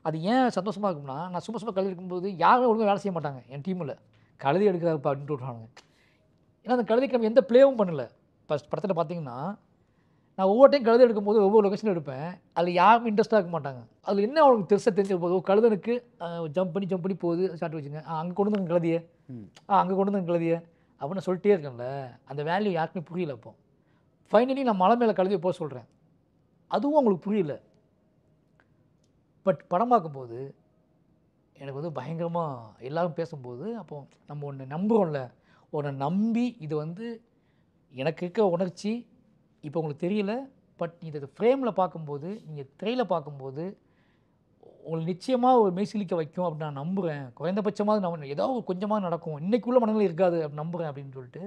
அது ஏன் சந்தோஷமாக இருக்கும்னா, நான் சும்மா கழுதை எடுக்கும்போது யாரும் ஒழுங்காக வேலை செய்ய மாட்டாங்க என் டீமில். கழுதை எடுக்கிறப்ப அப்படின்ட்டு விட்றாங்க. ஏன்னா அந்த கழுதைக்கு நம்ம எந்த ப்ளேவும் பண்ணலை. ஃபஸ்ட் படத்தில் பார்த்தீங்கன்னா நான் ஒவ்வொரு டைம் கழுதை எடுக்கும்போது ஒவ்வொரு லொக்கேஷன் எடுப்பேன். அதில் யாரும் இன்ட்ரெஸ்ட்டாக இருக்க மாட்டாங்க. அதில் என்ன அவங்களுக்கு தெரிஞ்ச போது ஒரு கழுதனுக்கு ஜம்ப் பண்ணி போகுது ஸ்டார்ட் வச்சுங்க, அங்கே கொண்டு வந்து கழுதையை அங்கே கொண்டு வந்து கழுதையை அப்படின்னு சொல்லிட்டே இருக்கேன்ல. அந்த வேல்யூ யாருக்குமே புரியல. அப்போ ஃபைனலி நான் மலை மேலே கழுதையை போக சொல்கிறேன், அதுவும் அவங்களுக்கு புரியல. பட் படம் பார்க்கும்போது எனக்கு வந்து பயங்கரமாக எல்லோரும் பேசும்போது அப்போ நம்ம ஒன்று நம்புகிறோம்ல, ஒன்றை நம்பி இது வந்து எனக்கு இருக்க உணர்ச்சி இப்போ உங்களுக்கு தெரியல. பட் இதை ஃப்ரேமில் பார்க்கும்போது, நீங்கள் திரையில் பார்க்கும்போது உங்களுக்கு நிச்சயமாக ஒரு மெய்சிலிக்க வைக்கும் அப்படின்னு நான் நம்புகிறேன். குறைந்தபட்சமாக ஏதாவது கொஞ்சமாக நடக்கும், இன்றைக்குள்ள மனநிலை இருக்காது அப்படின்னு நம்புகிறேன் அப்படின்னு சொல்லிட்டு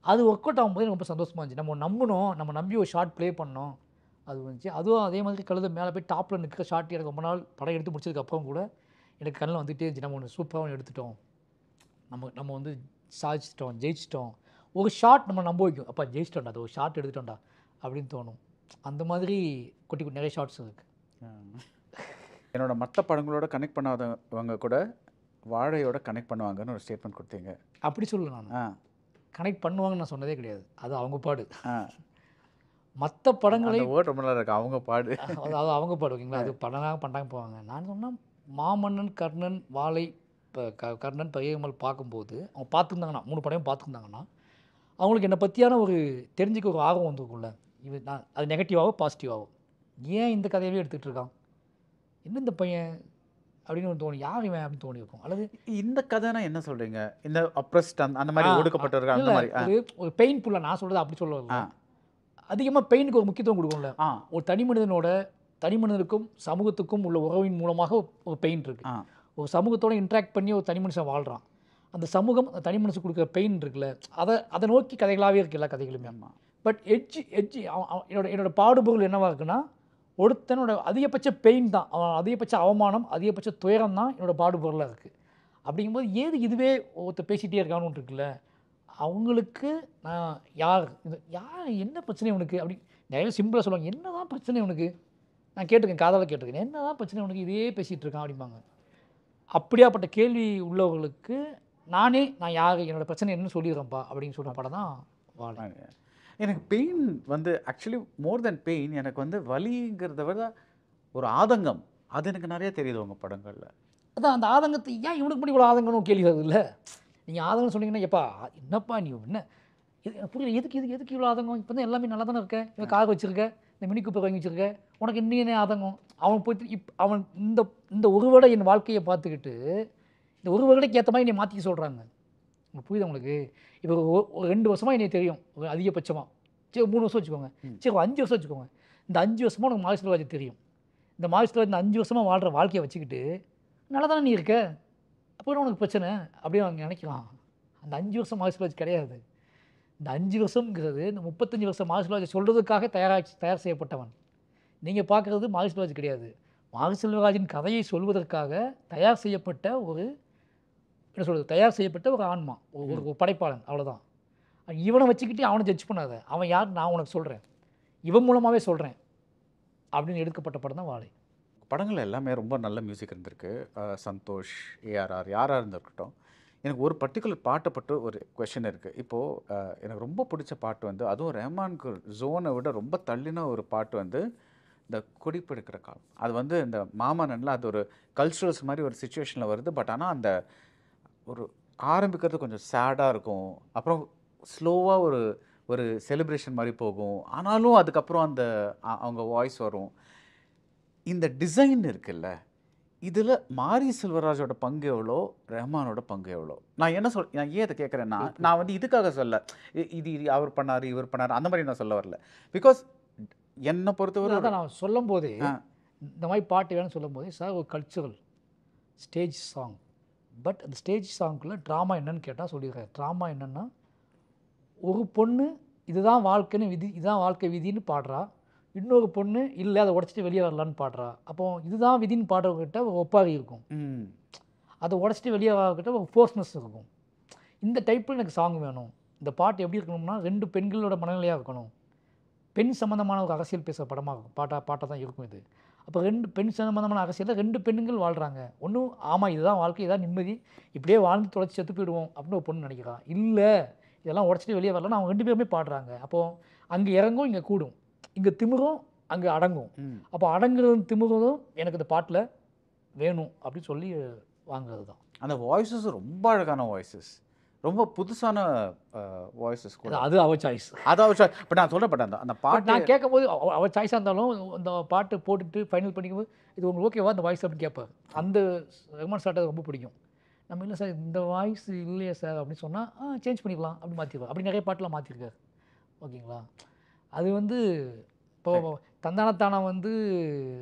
அது ஒர்க் அவுட் ஆகும்போது ரொம்ப சந்தோஷமாக இருந்துச்சு. நம்ம நம்பி ஒரு ஷார்ட் ப்ளே பண்ணோம், அது வந்துச்சு. அதுவும் அதே மாதிரி கழுதை மேலே போய் டாப்பில் நிற்கிற ஷார்ட் எனக்கு ரொம்ப நாள் படம் எடுத்து முடிச்சதுக்கப்புறம் கூட எனக்கு கண்ணில் வந்துகிட்டே இருந்துச்சு. நம்ம ஒன்று சூப்பராக எடுத்துட்டோம், நம்ம வந்து சாதிச்சிட்டோம், ஜெயிச்சிட்டோம். ஒரு ஷார்ட் நம்ம நம்ப வைக்கும், அப்போ ஜெயிச்சிட்டோம்டா, அது ஒரு ஷார்ட் எடுத்துட்டோம்டா அப்படின்னு தோணும். அந்த மாதிரி குட்டி நிறைய ஷார்ட்ஸ் இருக்குது. என்னோடய மற்ற படங்களோட கனெக்ட் பண்ணாதவங்க கூட வாழையோட கனெக்ட் பண்ணுவாங்கன்னு ஒரு ஸ்டேட்மெண்ட் கொடுத்தீங்க. அப்படி சொல்லலாம். நான் கனெக்ட் பண்ணுவாங்கன்னு நான் சொன்னதே கிடையாது, அது அவங்க பாடு. மற்ற படங்களை ரொம்ப நல்லா இருக்கு, அவங்க பாடு, அதாவது அவங்க பாடு. ஓகேங்களா, அது படமாக பண்ணாங்க போவாங்க. நான் சொன்னால் மாமன்னன், கர்ணன், வாழை, இப்போ கர்ணன், பெரியம்மாள் பார்க்கும்போது அவங்க பார்த்துருந்தாங்கன்னா 3 படமும் பார்த்துருந்தாங்கன்னா அவங்களுக்கு என்னை பற்றியான ஒரு தெரிஞ்சுக்க ஒரு ஆர்வம் வந்துருக்கும்ல. நான் அது நெகட்டிவாகவோ பாசிட்டிவாகவோ ஏன் இந்த கதையவே எடுத்துகிட்டு இருக்கான், என்ன இந்த பையன் அப்படின்னு ஒரு தோணும், யார் இவன் அப்படின்னு தோணியிருக்கும். அல்லது இந்த கதைனா என்ன சொல்கிறீங்க, இந்த அப்ரெஸ்ட் அந்த மாதிரி ஒடுக்கப்பட்டவர்கள் அந்த மாதிரி ஒரு பெயின்ஃபுல்லாக நான் சொல்கிறது அப்படி சொல்லுவாங்க. அதிகமாக பெயினுக்கு ஒரு முக்கியத்துவம் கொடுக்கும்ல. ஒரு தனி மனிதனுக்கும் சமூகத்துக்கும் உள்ள உறவின் மூலமாக ஒரு பெயின் இருக்குது. ஒரு சமூகத்தோடு இன்ட்ராக்ட் பண்ணி ஒரு தனி மனுஷன் வாழ்கிறான். அந்த சமூகம் அந்த தனி மனுஷன் கொடுக்குற பெயின் இருக்குல்ல, அதை நோக்கி கதைகளாகவே இருக்குது எல்லா கதைகளுமே. பட் என்னோட பாடுபொருள் என்னவாக இருக்குன்னா, ஒருத்தனோட அதிகபட்ச பெயின் தான், அவன் அதிகபட்ச அவமானம், அதிகபட்ச துயரம் தான் என்னோடய பாடுபொருளாக இருக்குது. அப்படிங்கும்போது இதுவே ஒருத்தர் பேசிகிட்டே இருக்கான்னு இருக்குல்ல, அவங்களுக்கு நான் யார் என்ன பிரச்சனை உனக்கு அப்படி நிறைய சிம்பிளாக சொல்லுவாங்க. என்ன தான் பிரச்சனை உனக்கு, நான் கேட்டிருக்கேன், காதால் கேட்டிருக்கேன், என்ன தான் பிரச்சனை உனக்கு, இதே பேசிகிட்டு இருக்கான் அப்படிம்பாங்க. அப்படியாப்பட்ட கேள்வி உள்ளவர்களுக்கு நான் யார், என்னோடய பிரச்சனை என்னன்னு சொல்லிடுறேன்ப்பா அப்படின்னு சொல்கிற படம் தான் வாழை. எனக்கு பெயின் வந்து ஆக்சுவலி மோர் தென் பெயின் எனக்கு வந்து வலிங்கிறத விட ஒரு ஆதங்கம் அது எனக்கு நிறைய தெரியுது உங்கள் படங்களில். அதான் அந்த ஆதங்கத்தை ஏன் இவனுக்கு பண்ணி இவ்வளோ ஆதங்கம்னு கேள்வி வருது இல்லை. நீங்கள் ஆதங்கம் சொன்னீங்கன்னா எப்பா என்னப்பா நீ என்ன இது எனக்கு புரியல, எதுக்கு இவ்வளோ ஆதங்கம்? இப்போ தான் எல்லாமே நல்லா தானே இருக்க, இவன் கார் வச்சுருக்க, இந்த மினி கூப்பர் வாங்கி வச்சுருக்க, உனக்கு என்ன ஆதங்கம்? அவன் போய்ட்டு அவன் இந்த இந்த ஒரு வேளை என் வாழ்க்கையை பார்த்துக்கிட்டு இந்த ஒரு வேளைக்கு ஏற்ற மாதிரி என்னை மாற்றிக்க சொல்கிறாங்க. உங்களுக்கு புரியுது உங்களுக்கு? இப்போ ஒரு 2 வருஷமாக என்னை தெரியும் ஒரு அதிகபட்சமாக, சரி 3 வருஷம் வச்சுக்கோங்க, சரி ஒரு 5 வருஷம் வச்சுக்கோங்க. இந்த 5 வருஷமாக உனக்கு மாரி செல்வராஜ் தெரியும். இந்த மாரி செல்வராஜ் இந்த 5 வருஷமாக வாழ்கிற வாழ்க்கையை வச்சுக்கிட்டு நல்லா தானே நீ இருக்க, அப்போ உனக்கு பிரச்சனை அப்படின்னு அவங்க நினைக்கலாம். அந்த 5 வருஷம் மாரி செல்வராஜ் கிடையாது. இந்த 5 வருஷம்ங்கிறது இந்த 35 வருஷம் மாரி செல்வராஜ் சொல்கிறதுக்காக தயார் செய்யப்பட்டவன். நீங்கள் பார்க்குறது மாரி செல்வராஜ் கிடையாது. மாரி செல்வராஜின் கதையை சொல்வதற்காக தயார் செய்யப்பட்ட ஒரு என்ன சொல்கிறது, தயார் செய்யப்பட்ட ஒரு ஆன்மா, ஒரு படைப்பாளன், அவ்வளோதான். இவனை வச்சுக்கிட்டு அவனை ஜட்ஜ் பண்ணாத. அவன் யார் நான் உனக்கு சொல்கிறேன், இவன் மூலமாகவே சொல்கிறேன் அப்படின்னு எடுக்கப்பட்ட படம் தான் வாழை. படங்கள் எல்லாமே ரொம்ப நல்ல மியூசிக் இருந்திருக்கு. சந்தோஷ், ஏஆர்ஆர் யாராக இருந்திருக்கட்டும். எனக்கு ஒரு பர்டிகுலர் பாட்டை பட்டு ஒரு கொஷின் இருக்குது. இப்போது எனக்கு ரொம்ப பிடிச்ச பாட்டு வந்து அதுவும் ரஹ்மானுக்கு ஜோனை விட ரொம்ப தள்ளின ஒரு பாட்டு வந்து இந்த குடிப்பெடுக்கிற காலம். அது வந்து இந்த மாமன்னனில் அது ஒரு கல்ச்சுரல்ஸ் மாதிரி ஒரு சுச்சுவேஷனில் வருது. பட் ஆனால் அந்த ஒரு ஆரம்பிக்கிறது கொஞ்சம் சேடாக இருக்கும், அப்புறம் ஸ்லோவாக ஒரு ஒரு செலிப்ரேஷன் மாதிரி போகும், ஆனாலும் அதுக்கப்புறம் அந்த அவங்க வாய்ஸ் வரும். இந்த டிசைன் இருக்குல்ல, இதில் மாரி செல்வராஜோட பங்கு எவ்வளோ, ரஹ்மானோட பங்கு எவ்வளோ? நான் என்ன நான் ஏன் இதை கேட்குறேன்னா, நான் வந்து இதுக்காக சொல்ல இது அவர் பண்ணார் இவர் பண்ணார் அந்த மாதிரி நான் சொல்ல வரல. பிகாஸ் என்னை பொறுத்தவரை அதான் நான் சொல்லும் போதே இந்த மாதிரி பாட்டு வேணும்னு சொல்லும் போதே சார் ஒரு கல்ச்சுரல் ஸ்டேஜ் சாங். பட் அந்த ஸ்டேஜ் சாங்குக்குள்ளே ட்ராமா என்னன்னு கேட்டால் சொல்லிடுறேன். ட்ராமா என்னென்னா, ஒரு பொண்ணு இதுதான் வாழ்க்கைன்னு விதி, இதுதான் வாழ்க்கை விதின்னு பாடுறா, இன்னொரு பொண்ணு இல்லை அதை உடச்சிட்டு வெளியே வரலான்னு பாடுறா. அப்போ இதுதான் விதின்னு பாடுறவர்கிட்ட ஒரு ஒப்பாரி இருக்கும், அதை உடச்சிட்டு வெளியே வரக்கிட்ட ஒரு ஃபோர்ஸ்னஸ் இருக்கும். இந்த டைப்பில் எனக்கு சாங் வேணும். இந்த பாட்டு எப்படி இருக்கணும்னா 2 பெண்களோட மனநிலையாக இருக்கணும். பெண் சம்மந்தமான ஒரு அரசியல் பேசுகிற படமாக இருக்கும், பாட்டாக தான் இருக்கும் இது. அப்போ 2 பெண் சம்மந்தமான அரசியலில் 2 பெண்கள் வாழ்கிறாங்க. ஒன்றும் ஆமாம் இதுதான் வாழ்க்கை, இதான் நிம்மதி, இப்படியே வாழ்ந்து தொலைச்சி செத்து போயிடுவோம் அப்படின்னு ஒரு பொண்ணு நினைக்கிறான். இல்லை இதெல்லாம் உடச்சிட்டு வெளியே வரலன்னு அவங்க 2 பேருமே பாடுறாங்க. அப்போது அங்கே இறங்கும், இங்கே கூடும், இங்கே திமிரும், அங்கே அடங்கும். அப்போ அடங்குறதும் திமிறதும் எனக்கு இந்த பாட்டில் வேணும் அப்படின்னு சொல்லி வாங்குறது தான். அந்த வாய்ஸஸ் ரொம்ப அழகான வாய்ஸஸ், ரொம்ப புதுசான வாய்ஸஸ் கூட. அது அவ சாய்ஸ், அது அவ சாய்ஸ். பட் நான் சொல்கிறேன் அந்த பாட்டு நான் கேட்கும்போது அவ சாய்ஸாக இருந்தாலும் அந்த பாட்டு போட்டுட்டு ஃபைனல் பண்ணிக்கும்போது இது உங்களுக்கு ஓகேவா அந்த வாய்ஸ் அப்படின்னு கேட்பார். அந்த ரஹ்மான் சார்ட்ட ரொம்ப பிடிக்கும். நம்ம இல்லை சார் இந்த வாய்ஸ் இல்லையே சார் அப்படின்னு சொன்னால் சேஞ்ச் பண்ணிக்கலாம் அப்படின்னு மாற்றிடுவார். அப்படி நிறைய பாட்டெலாம் மாற்றிருக்காரு. ஓகேங்களா? அது வந்து இப்போ தந்தானத்தானா வந்து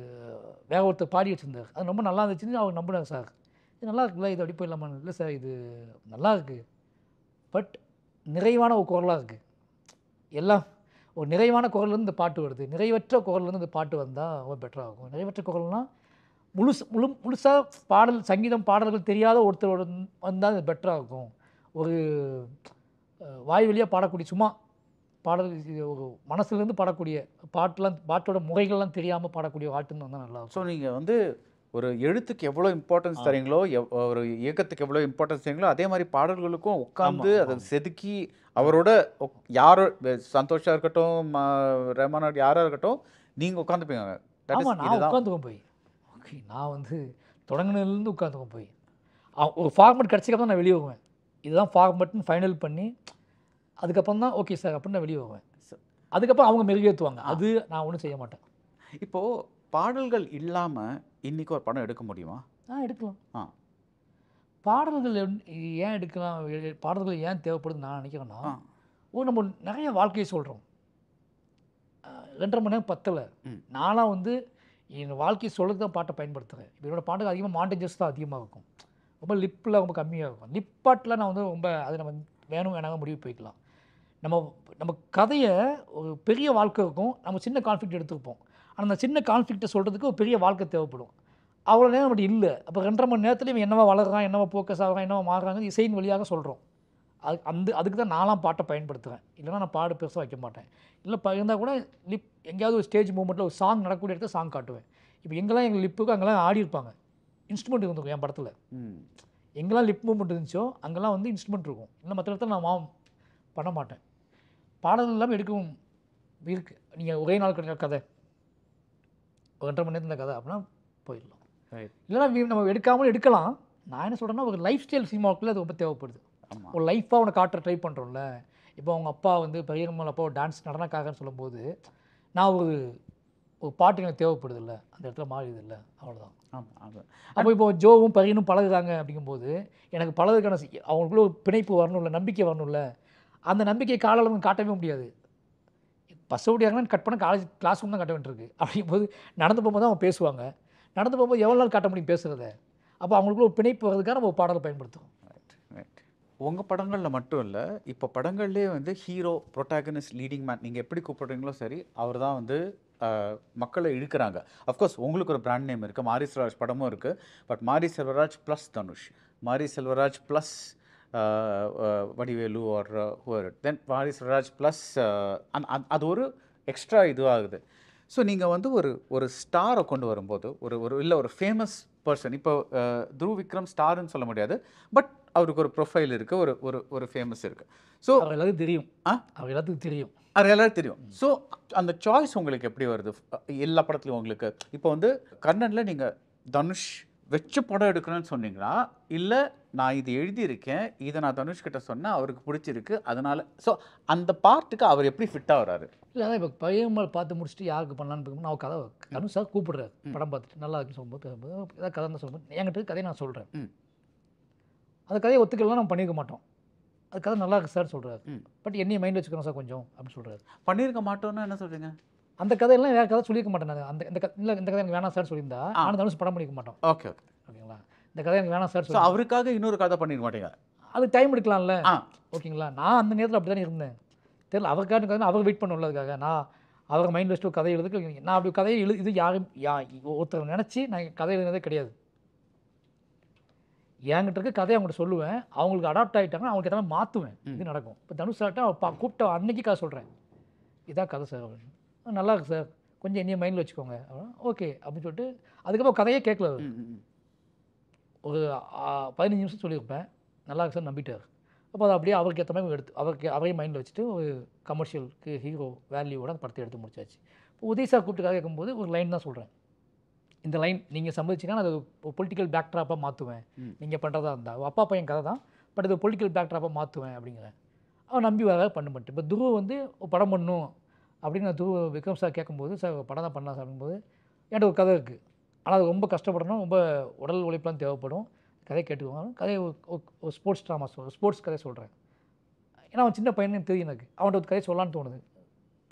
வேற ஒருத்தர் பாடி வச்சுருந்தார், அது ரொம்ப நல்லா இருந்துச்சுன்னு அவர் நம்பினார். சார் இது நல்லா இருக்குல்ல, இது அப்படி போயிடலாமா? இல்லை சார் இது நல்லா இருக்குது, பட் நிறைவான ஒரு குரலாக இருக்குது. எல்லாம் ஒரு நிறைவான குரல்லேருந்து இந்த பாட்டு வருது, நிறைவற்ற குரல்லேருந்து இந்த பாட்டு வந்தால் ரொம்ப பெட்டராக இருக்கும். நிறைவற்ற குரல்னால் முழுசாக பாடல் சங்கீதம் பாடல்கள் தெரியாத ஒருத்தரோட வந்தால் அது பெட்டராக இருக்கும். ஒரு வாய் வழியாக பாடக்கூடிய சும்மா பாடல் ஒரு மனசுலேருந்து பாடக்கூடிய பாட்டோட முறைகள்லாம் தெரியாமல் பாடக்கூடிய பாட்டுன்னு வந்தால் நல்லாயிருக்கும். ஸோ நீங்கள் வந்து ஒரு எழுத்துக்கு எவ்வளோ இம்பார்ட்டன்ஸ் தரீங்களோ, ஒரு இயக்கத்துக்கு எவ்வளோ இம்பார்ட்டன்ஸ் தரீங்களோ, அதே மாதிரி பாடல்களுக்கும் உட்காந்து அதை செதுக்கி அவரோட யாரோ சந்தோஷாக இருக்கட்டும், ரஹ்மான் யாராக இருக்கட்டும், நீங்கள் உட்காந்துப்பீங்க. ஆமாம், நான் உட்காந்துக்கும் போய் ஓகே, நான் வந்து தொடங்கினதுலேருந்து உட்காந்துக்கும் போய் ஒரு ஃபார்மெட் கிடச்சிக்கப்புறம் நான் வெளியே வருவேன். இதுதான் ஃபார்மெட்னு ஃபைனல் பண்ணி அதுக்கப்புறம் தான் ஓகே சார் அப்படின்னு நான் வெளியே வருவேன். அதுக்கப்புறம் அவங்க மெருகேற்றுவாங்க, அது நான் ஒன்றும் செய்ய மாட்டேன். இப்போது பாடல்கள் இல்லாமல் இன்றைக்கி ஒரு படம் எடுக்க முடியுமா? எடுக்கலாம். பாடல்கள் ஏன் எடுக்கலாம், பாடல்கள் ஏன் தேவைப்படுதுன்னு நான் நினைக்கிறேன்னா, நம்ம நிறைய வாழ்க்கையை சொல்கிறோம், 2.5 மணி நேரம் பத்தலை. நானாக வந்து என் வாழ்க்கையை சொல்லுறது தான் பாட்டை பயன்படுத்துகிறேன். இப்போ என்னோடய பாட்டுக்கு அதிகமாக மாண்டேஜஸ் தான் அதிகமாக இருக்கும், ரொம்ப லிப்பில் ரொம்ப கம்மியாக இருக்கும். லிப் பாட்டில் நான் வந்து ரொம்ப அது நம்ம வேணும் வேணாங்க முடிவு போய்க்கலாம். நம்ம கதையை ஒரு பெரிய வாழ்க்கை இருக்கும், நம்ம சின்ன கான்ஃப்ளிக்ட் எடுத்துருப்போம். ஆனால் அந்த சின்ன கான்ஃப்ளிக்ட்டை சொல்கிறதுக்கு ஒரு பெரிய வாழ்க்கை தேவைப்படும். அவ்வளோ நேரம் அப்படி இல்லை. அப்போ 2.5 மணி நேரத்தில் இவன் என்னவா வளர்கிறான், என்னவா ஃபோக்கஸ் ஆகிறான், என்னவா மாறுறாங்க இசையின் வழியாக சொல்கிறோம். அதுக்கு தான் நான்லாம் பாட்டை பயன்படுத்துவேன். இல்லைனா நான் பாடு பெருசாக வைக்க மாட்டேன். இல்லை இருந்தால் கூட லிப் எங்கேயாவது ஒரு ஸ்டேஜ் மூமெண்ட்டில் ஒரு சாங் நடக்கக்கூடிய இடத்துல சாங் காட்டுவேன். இப்போ எங்கெல்லாம் எங்கள் லிப்புக்கு அங்கெல்லாம் ஆடிருப்பாங்க, இன்ஸ்ட்ருமெண்ட் இருந்திருக்கும் என் படத்தில். எங்கெல்லாம் லிப் மூமெண்ட் இருந்துச்சோ அங்கெல்லாம் வந்து இன்ஸ்ட்ருமெண்ட் இருக்கும். இல்லை மற்ற இடத்துல நான் பண்ண மாட்டேன். பாடல்கள் எல்லாமே எடுக்கவும் இருக்குது. நீங்கள் ஒரே நாள் கிடைக்கிற கதை, ஒரு 2.5 மணி நேரத்தில் கதை அப்படின்னா போயிடலாம். இல்லைனா நம்ம எடுக்காமல் எடுக்கலாம். நான் என்ன சொல்கிறேன்னா, ஒரு லைஃப் ஸ்டைல் சினிமாவுக்குள்ளே அது ரொம்ப தேவைப்படுது. ஒரு லைஃப்பாக அவனை காட்டுற ட்ரை பண்ணுறோம்ல. இப்போ அவங்க அப்பா வந்து பெரியம்மாள் அப்பா ஒரு டான்ஸ் நடனக்காகன்னு சொல்லும்போது நான் ஒரு பாட்டு எனக்கு தேவைப்படுது இல்லை, அந்த இடத்துல மாறிடுது இல்லை, அவ்வளோதான். அப்போ இப்போ ஜோவும் பையனும் பழகுறாங்க அப்படிங்கும்போது எனக்கு பழகுக்கான அவங்களுக்குள்ள ஒரு பிணைப்பு வரணும்ல, நம்பிக்கை வரணும்ல. அந்த நம்பிக்கையை காலையில் காட்டவே முடியாது. பஸ் ஓடியாங்கன்னா கட் பண்ண காலேஜ் கிளாஸ் ரூம் தான் கட்ட வேண்டியிருக்கு. அப்படிங்கும்போது நடந்து போகும்போது அவங்க பேசுவாங்க. நடந்து போகும்போது எவ்வளோ நாள் காட்ட முடியும் பேசுகிறத? அப்போ அவங்களுக்குள்ள ஒரு பிணைப்பு வர்றதுக்காக நம்ம பாடலை பயன்படுத்துவோம். உங்கள் படங்களில் மட்டும் இல்லை, இப்போ படங்கள்லேயே வந்து ஹீரோ, ப்ரொட்டாகனிஸ்ட், லீடிங் மேன், நீங்கள் எப்படி கூப்பிட்றீங்களோ சரி, அவர் தான் வந்து மக்களை இழுக்கிறாங்க. அஃப்கோர்ஸ் உங்களுக்கு ஒரு பிராண்ட் நேம் இருக்குது, மாரி செல்வராஜ் படமும் இருக்குது. பட் மாரி Selvaraj plus Dhanush, Mari Selvaraj plus Vadivelu or whoever, then Mari Selvaraj plus அது ஒரு எக்ஸ்ட்ரா இதுவாகுது. ஸோ நீங்கள் வந்து ஒரு ஸ்டாரை கொண்டு வரும்போது ஒரு ஃபேமஸ் பர்சன், இப்போ துருவ் விக்ரம் ஸ்டார்னு சொல்ல முடியாது, பட் அவருக்கு ஒரு ப்ரொஃபைல் இருக்குது, ஒரு ஃபேமஸ் இருக்குது. ஸோ அவர் எல்லாத்துக்கும் தெரியும். அவர் எல்லாத்துக்கும் தெரியும். அது எல்லாரும் தெரியும். ஸோ அந்த சாய்ஸ் உங்களுக்கு எப்படி வருது எல்லா படத்துலையும் உங்களுக்கு? இப்போ வந்து கர்ணனில் நீங்கள் தனுஷ் வச்சு படம் எடுக்கணும்னு சொன்னீங்கன்னா, இல்லை நான் இது எழுதியிருக்கேன், இதை நான் தனுஷ்கிட்ட சொன்னேன், அவருக்கு பிடிச்சிருக்கு, அதனால் ஸோ அந்த பார்ட்டுக்கு அவர் எப்படி ஃபிட்டாக வராரு? இல்லை, அதான் இப்போ பையன்மாள் பார்த்து முடிச்சுட்டு யாருக்கு பண்ணலான்னு பார்க்கும்போது நான் கதை தனுஷ் சார் கூப்பிடுறாரு, படம் பார்த்துட்டு நல்லா இருக்குன்னு சொல்லும்போது பேசும்போது ஏதாவது கதை தான் சொல்லும்போது என்கிட்ட கதையை நான் சொல்கிறேன். அந்த கதையை ஒத்துக்கலாம் நம்ம பண்ணியிருக்க மாட்டோம். அது கதை நல்லா இருக்கு சார் சொல்கிறாரு. பட் என்னையும் மைண்டில் வச்சுக்கணும் சார் கொஞ்சம் அப்படின்னு சொல்கிறாரு. பண்ணியிருக்க மாட்டோம்னா என்ன சொல்கிறீங்க? அந்த கதையெல்லாம் வேறு கதை சொல்லியிருக்க மாட்டேன். அந்த இந்த கதை எனக்கு வேணாம் சார் சொல்லியிருந்தா ஆனால் தனுஷ் படம் பண்ணிக்க மாட்டோம். ஓகே ஓகேங்களா? இந்த கதை எனக்கு வேணாம் சார். ஸோ அவருக்காக இன்னொரு கதை பண்ணிக்க மாட்டீங்க? அது டைம் எடுக்கலாம்ல. ஓகேங்களா? நான் அந்த நேரத்தில் அப்படி தானே இருந்தேன். தெரியல, அவருக்காக கதை அவர் வெயிட் பண்ணல. அதுக்காக நான் அவரை மைண்ட் வச்சுட்டு கதை எழுதுக்கு நான் அப்படி கதையை இது யாரும் ஒருத்தர் நினச்சி நான் கதை எழுதுனதே கிடையாது. என்கிட்ட இருக்க கதையை அவங்கள்ட்ட சொல்லுவேன், அவங்களுக்கு அடாப்ட் ஆகிட்டாங்கன்னா அவங்களுக்கு எதாவது மாற்றுவேன். இது நடக்கும். இப்போ தனுஷ் சார்ட்ட கூப்பிட்ட அன்னைக்கு கதை சொல்கிறேன், இதான் கதை சார் அப்படின்னு. நல்லா இருக்கு சார், கொஞ்சம் என்னையும் மைண்டில் வச்சுக்கோங்க ஓகே அப்படின்னு சொல்லிட்டு அதுக்கப்புறம் கதையே கேட்கல. ஒரு 15 நிமிஷம் சொல்லியிருப்பேன், நல்லா இருக்கு சார் நம்பிட்டார். அப்போ அதை அப்படியே அவருக்கு ஏற்ற மாதிரி எடுத்து அவரையும் மைண்டில் வச்சுட்டு ஒரு கமர்ஷியலுக்கு ஹீரோ வேல்யூவோட அந்த படத்தை எடுத்து முடிச்சாச்சு. இப்போ உதய் சார் கூப்பிட்டு கதை கேட்கும்போது ஒரு லைன் தான் சொல்கிறேன், இந்த லைன் நீங்கள் சம்மதிச்சிங்கன்னா அது ஒரு பொலிட்டிக்கல் பேக்ட்ராப்பாக மாற்றுவேன். நீங்கள் பண்ணுறதா இருந்தால் அப்பா பையன் கதை தான், பட் இது பொலிட்டிக்கல் பேக்ட்ராப்பாக மாற்றுவேன் அப்படிங்கிறேன். அவன் நம்பி வர பண்ணிட்டு இப்போ துருவ் வந்து படம் பண்ணணும் அப்படின்னு நான் துருவ் விக்ரம் சார் கேட்கும்போது, சார் படம் தான் பண்ணலாம் சார் அப்படிங்கும்போது என்கிட்ட ஒரு கதை இருக்குது, ஆனால் அது ரொம்ப கஷ்டப்படணும், ரொம்ப உடல் உழைப்பெலாம் தேவைப்படும், கதையை கேட்டுக்குவாங்க. கதையை ஒரு ஸ்போர்ட்ஸ் ட்ராமா ஸ்போர்ட்ஸ் கதையை சொல்கிறேன். ஏன்னா அவன் சின்ன பையனு தெரியும், எனக்கு அவன்கிட்ட ஒரு கதையை சொல்லலான்னு தோணுது.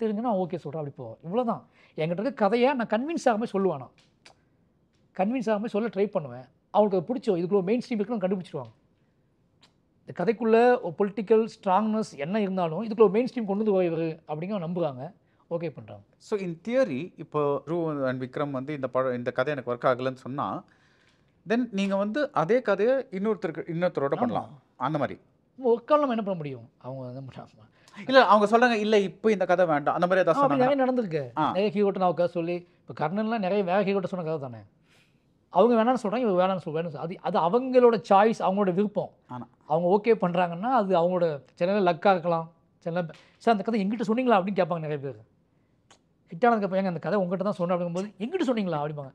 தெரிஞ்சுன்னா ஓகே சொல்கிறேன், அப்படி போவேன். இவ்வளோ தான் என்கிட்ட இருக்க கதையை நான் கன்வின்ஸ் ஆகாமல் சொல்லுவானா, கன்வின்ஸ் ஆகாமல் சொல்ல ட்ரை பண்ணுவேன். அவங்களுக்கு அது பிடிச்சோ இதுக்குள்ள மெயின் ஸ்ட்ரீம் இருக்குன்னு கண்டுபிடிச்சிடுவாங்க. இந்த கதைக்குள்ளே ஒரு பொலிட்டிக்கல் ஸ்ட்ராங்னஸ் என்ன இருந்தாலும் இதுக்குள்ள மெயின் ஸ்ட்ரீம் கொண்டு வந்து போயிடுது அப்படிங்கிற நம்புகிறாங்க, ஓகே பண்ணுறாங்க. ஸோ இன் தியரி இப்போ துருவ் அண்ட் விக்ரம் வந்து இந்த கதை எனக்கு ஒர்க் ஆகலைன்னு சொன்னால், தென் நீங்கள் வந்து அதே கதையை இன்னொருத்தரோட பண்ணலாம். அந்த மாதிரி ஒர்க்கால் நம்ம என்ன பண்ண முடியும்? அவங்க என்ன பண்ணுறாங்க, இல்லை அவங்க சொல்கிறாங்க இல்லை இப்போ இந்த கதை வேண்டாம், அந்த மாதிரி ஏதாவது நிறைய நடந்திருக்கு. நிறைய ஹீரோட்ட நான் கதை சொல்லி, இப்போ கர்ணன்லாம் நிறைய வேற ஹீரோட்ட சொன்ன கதை தானே, அவங்க வேணான்னு சொல்கிறாங்க, இவங்க வேணான்னு சொல்லுவேன். அது அவங்களோட சாய்ஸ், அவங்களோட விருப்பம். அவங்க ஓகே பண்ணுறாங்கன்னா அது அவங்களோட சில லக்காக இருக்கலாம். சில சார் அந்த கதை எங்கிட்ட சொன்னீங்களா அப்படின்னு கேட்பாங்க நிறைய பேர். ஹிட்டானதுக்கு ஏங்க அந்த கதை உங்கள்கிட்ட தான் சொன்னேன் அப்படிங்கும்போது எங்கிட்ட சொன்னீங்களா அப்படிம்பாங்க.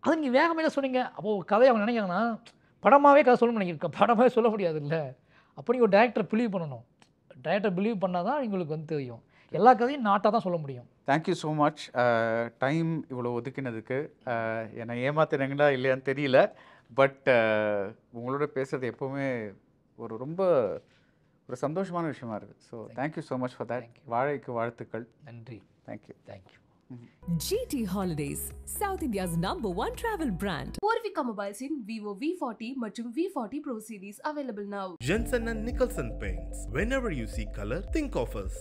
அது நீங்கள் வேக மேலே சொன்னீங்க. அப்போது ஒரு கதையை அவங்க நினைக்கிறாங்கன்னா படமாகவே கதை சொல்லணும்னு நினைக்கிறேன். படமாகவே சொல்ல முடியாது இல்லை. அப்போ நீங்கள் ஒரு டேரக்டரை பிலீவ் பண்ணணும். டேரக்டர் பிலீவ் பண்ணால் தான் எங்களுக்கு வந்து தெரியும். எல்லா கதையும் நாட்டாக தான் சொல்ல முடியும். Thank you so much. டைம் இவ்வளோ ஒதுக்கினதுக்கு. என்னை ஏமாத்தினீங்களா இல்லையான்னு தெரியல, பட் உங்களோட பேசுகிறது எப்போவுமே ரொம்ப ஒரு சந்தோஷமான விஷயமா இருக்குது. So thank you so much for that. வாழைக்கு வாழ்த்துக்கள். நன்றி. Thank you. GT Holidays, South India's #1 travel brand. Purvika Mobiles in Vivo V40 மற்றும் V40 Pro series available now. Jensen and Nicholson Paints. Whenever you see color, think of us.